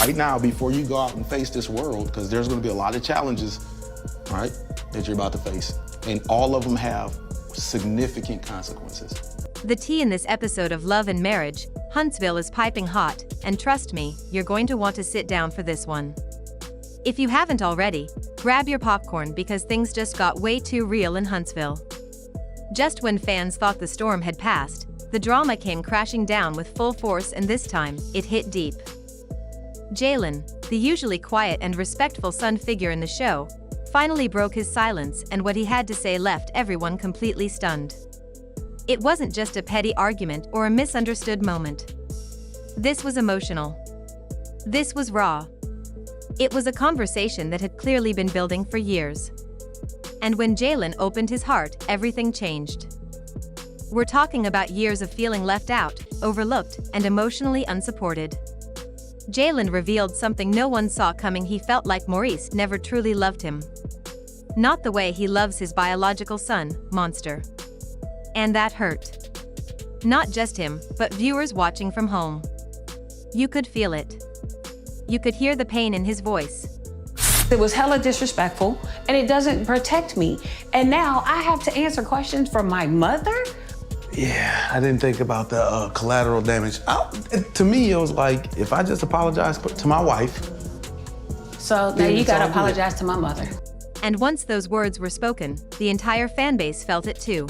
right now, before you go out and face this world, because there's going to be a lot of challenges, right, that you're about to face. And all of them have significant consequences. The tea in this episode of Love and Marriage, Huntsville is piping hot, and trust me, you're going to want to sit down for this one. If you haven't already, grab your popcorn because things just got way too real in Huntsville. Just when fans thought the storm had passed, the drama came crashing down with full force, and this time, it hit deep. Jaylen, the usually quiet and respectful son figure in the show, finally broke his silence, and what he had to say left everyone completely stunned. It wasn't just a petty argument or a misunderstood moment. This was emotional. This was raw. It was a conversation that had clearly been building for years. And when Jaylen opened his heart, everything changed. We're talking about years of feeling left out, overlooked, and emotionally unsupported. Jaylen revealed something no one saw coming. He felt like Maurice never truly loved him. Not the way he loves his biological son, Monster. And that hurt. Not just him, but viewers watching from home. You could feel it. You could hear the pain in his voice. It was hella disrespectful, and it doesn't protect me. And now I have to answer questions from my mother? Yeah, I didn't think about the collateral damage. To me, it was like, if I just apologize to my wife. So now you gotta apologize to my mother. And once those words were spoken, the entire fanbase felt it too.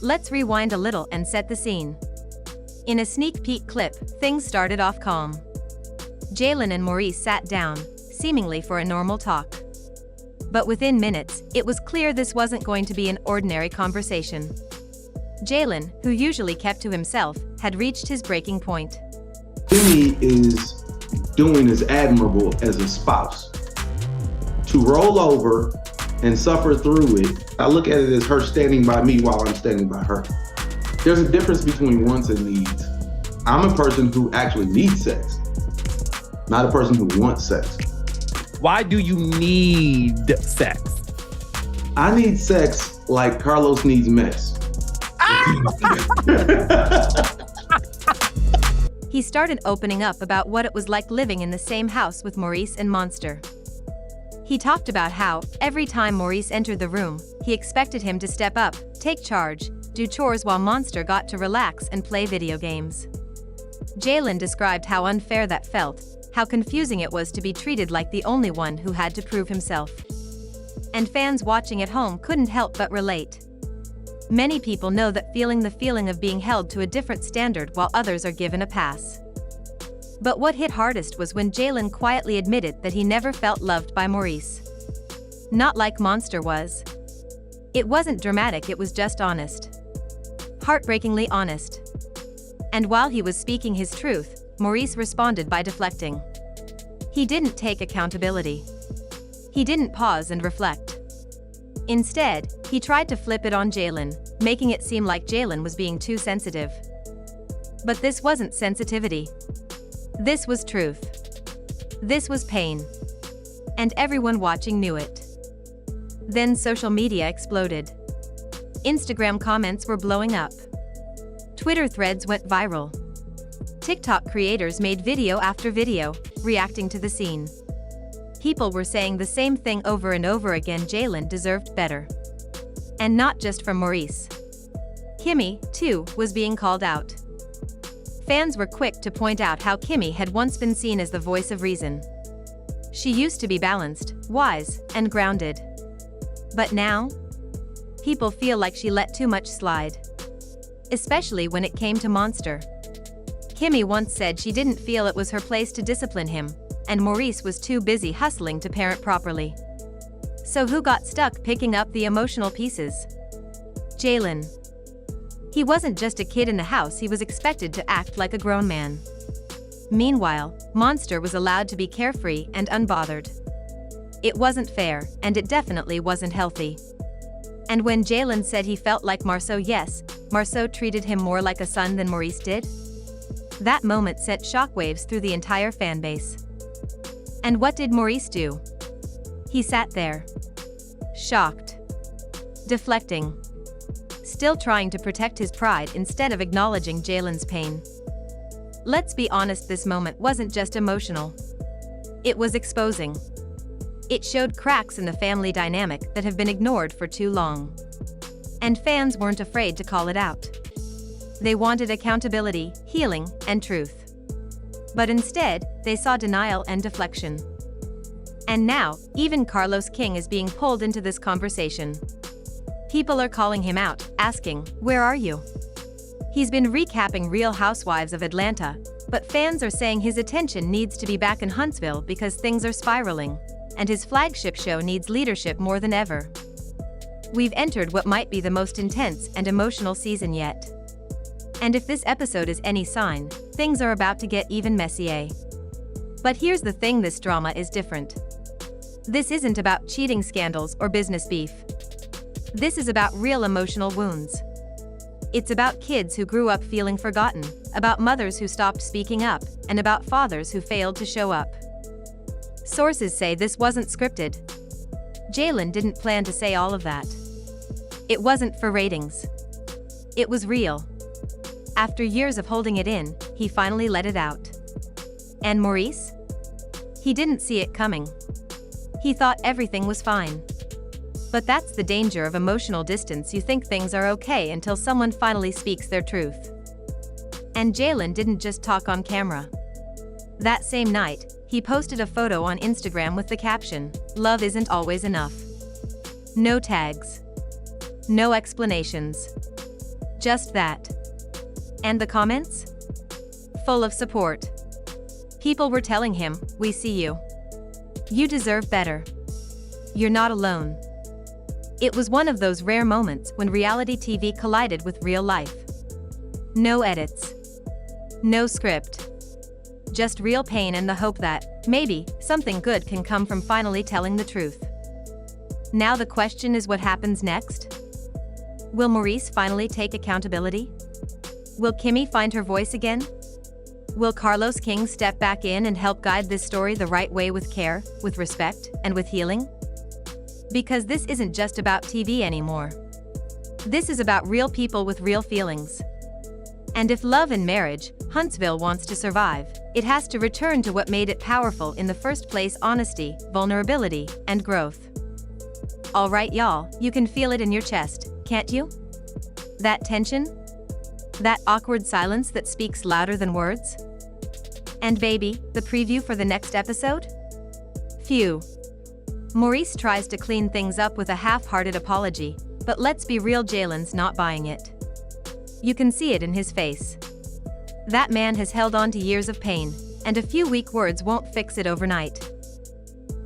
Let's rewind a little and set the scene. In a sneak peek clip, things started off calm. Jaylen and Maurice sat down, seemingly for a normal talk. But within minutes, it was clear this wasn't going to be an ordinary conversation. Jaylen, who usually kept to himself, had reached his breaking point. Kimmy is doing as admirable as a spouse. To roll over and suffer through it, I look at it as her standing by me while I'm standing by her. There's a difference between wants and needs. I'm a person who actually needs sex, not a person who wants sex. Why do you need sex? I need sex like Carlos needs mess. He started opening up about what it was like living in the same house with Maurice and Monster. He talked about how, every time Maurice entered the room, he expected him to step up, take charge, do chores while Monster got to relax and play video games. Jaylen described how unfair that felt, how confusing it was to be treated like the only one who had to prove himself. And fans watching at home couldn't help but relate. Many people know that feeling of being held to a different standard while others are given a pass. But what hit hardest was when Jaylen quietly admitted that he never felt loved by Maurice. Not like Monster was. It wasn't dramatic, it was just honest. Heartbreakingly honest. And while he was speaking his truth, Maurice responded by deflecting. He didn't take accountability. He didn't pause and reflect. Instead, he tried to flip it on Jaylen, making it seem like Jaylen was being too sensitive. But this wasn't sensitivity. This was truth. This was pain. And everyone watching knew it. Then social media exploded. Instagram comments were blowing up. Twitter threads went viral. TikTok creators made video after video, reacting to the scene. People were saying the same thing over and over again: Jaylen deserved better. And not just from Maurice. Kimmy, too, was being called out. Fans were quick to point out how Kimmy had once been seen as the voice of reason. She used to be balanced, wise, and grounded. But now? People feel like she let too much slide. Especially when it came to Monster. Kimmy once said she didn't feel it was her place to discipline him, and Maurice was too busy hustling to parent properly. So who got stuck picking up the emotional pieces? Jaylen. He wasn't just a kid in the house, he was expected to act like a grown man. Meanwhile, Monster was allowed to be carefree and unbothered. It wasn't fair, and it definitely wasn't healthy. And when Jaylen said he felt like Marceau, yes, Marceau treated him more like a son than Maurice did? That moment sent shockwaves through the entire fanbase. And what did Maurice do? He sat there. Shocked. Deflecting. Still trying to protect his pride instead of acknowledging Jaylen's pain. Let's be honest, this moment wasn't just emotional. It was exposing. It showed cracks in the family dynamic that have been ignored for too long. And fans weren't afraid to call it out. They wanted accountability, healing, and truth. But instead, they saw denial and deflection. And now, even Carlos King is being pulled into this conversation. People are calling him out, asking, "Where are you?" He's been recapping Real Housewives of Atlanta, but fans are saying his attention needs to be back in Huntsville because things are spiraling, and his flagship show needs leadership more than ever. We've entered what might be the most intense and emotional season yet. And if this episode is any sign, things are about to get even messier. But here's the thing, this drama is different. This isn't about cheating scandals or business beef. This is about real emotional wounds. It's about kids who grew up feeling forgotten, about mothers who stopped speaking up, and about fathers who failed to show up. Sources say this wasn't scripted. Jaylen didn't plan to say all of that. It wasn't for ratings. It was real. After years of holding it in, he finally let it out. And Maurice? He didn't see it coming. He thought everything was fine. But that's the danger of emotional distance. You think things are okay until someone finally speaks their truth. And Jaylen didn't just talk on camera. That same night, he posted a photo on Instagram with the caption, "Love isn't always enough." No tags. No explanations. Just that. And the comments? Full of support. People were telling him, "We see you. You deserve better. You're not alone." It was one of those rare moments when reality TV collided with real life. No edits. No script. Just real pain and the hope that, maybe, something good can come from finally telling the truth. Now the question is, what happens next? Will Maurice finally take accountability? Will Kimmy find her voice again? Will Carlos King step back in and help guide this story the right way, with care, with respect, and with healing? Because this isn't just about TV anymore. This is about real people with real feelings. And if love and marriage, Huntsville wants to survive, it has to return to what made it powerful in the first place: honesty, vulnerability, and growth. All right, y'all, you can feel it in your chest, can't you? That tension? That awkward silence that speaks louder than words? And baby, the preview for the next episode? Phew. Maurice tries to clean things up with a half-hearted apology, but let's be real, Jaylen's not buying it. You can see it in his face. That man has held on to years of pain, and a few weak words won't fix it overnight.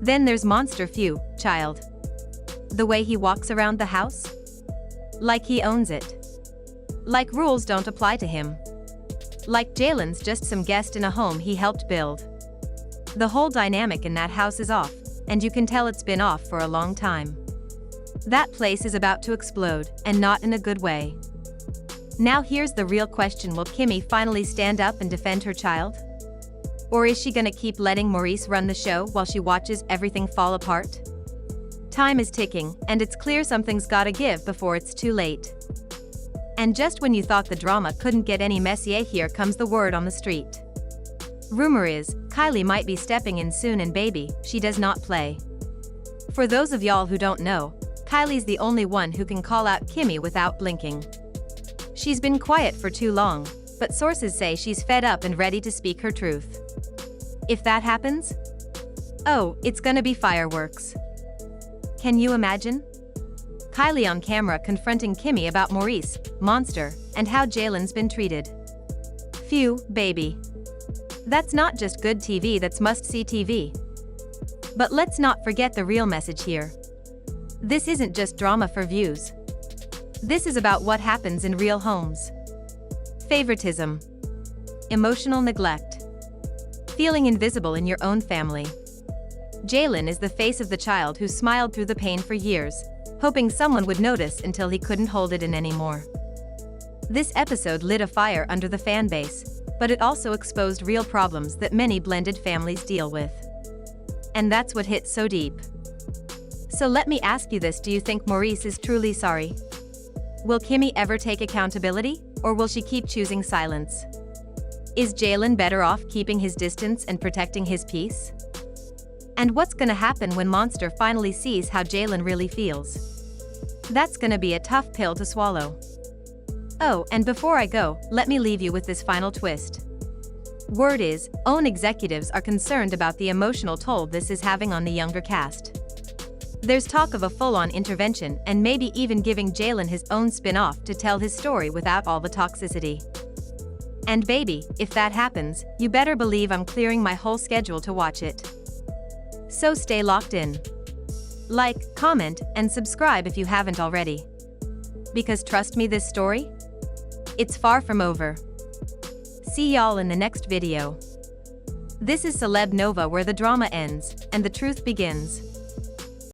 Then there's Monster Few, child. The way he walks around the house? Like he owns it. Like rules don't apply to him. Like Jaylen's just some guest in a home he helped build. The whole dynamic in that house is off, and you can tell it's been off for a long time. That place is about to explode, and not in a good way. Now here's the real question: will Kimmy finally stand up and defend her child? Or is she gonna keep letting Maurice run the show while she watches everything fall apart? Time is ticking, and it's clear something's gotta give before it's too late. And just when you thought the drama couldn't get any messier, here comes the word on the street. Rumor is, Kylie might be stepping in soon, and baby, she does not play. For those of y'all who don't know, Kylie's the only one who can call out Kimmy without blinking. She's been quiet for too long, but sources say she's fed up and ready to speak her truth. If that happens, oh, it's gonna be fireworks. Can you imagine? Kylie on camera confronting Kimmy about Maurice, Monster, and how Jaylen's been treated. Phew, baby. That's not just good TV, that's must-see TV. But let's not forget the real message here. This isn't just drama for views. This is about what happens in real homes. Favoritism. Emotional neglect. Feeling invisible in your own family. Jaylen is the face of the child who smiled through the pain for years, hoping someone would notice until he couldn't hold it in anymore. This episode lit a fire under the fan base, but it also exposed real problems that many blended families deal with. And that's what hit so deep. So let me ask you this: do you think Maurice is truly sorry? Will Kimmy ever take accountability, or will she keep choosing silence? Is Jaylen better off keeping his distance and protecting his peace? And what's gonna happen when Monster finally sees how Jaylen really feels? That's gonna be a tough pill to swallow. Oh, and before I go, let me leave you with this final twist. Word is, OWN executives are concerned about the emotional toll this is having on the younger cast. There's talk of a full-on intervention and maybe even giving Jaylen his own spin-off to tell his story without all the toxicity. And baby, if that happens, you better believe I'm clearing my whole schedule to watch it. So stay locked in. Like, comment, and subscribe if you haven't already. Because trust me, this story? It's far from over. See y'all in the next video. This is Celeb Nova, where the drama ends and the truth begins.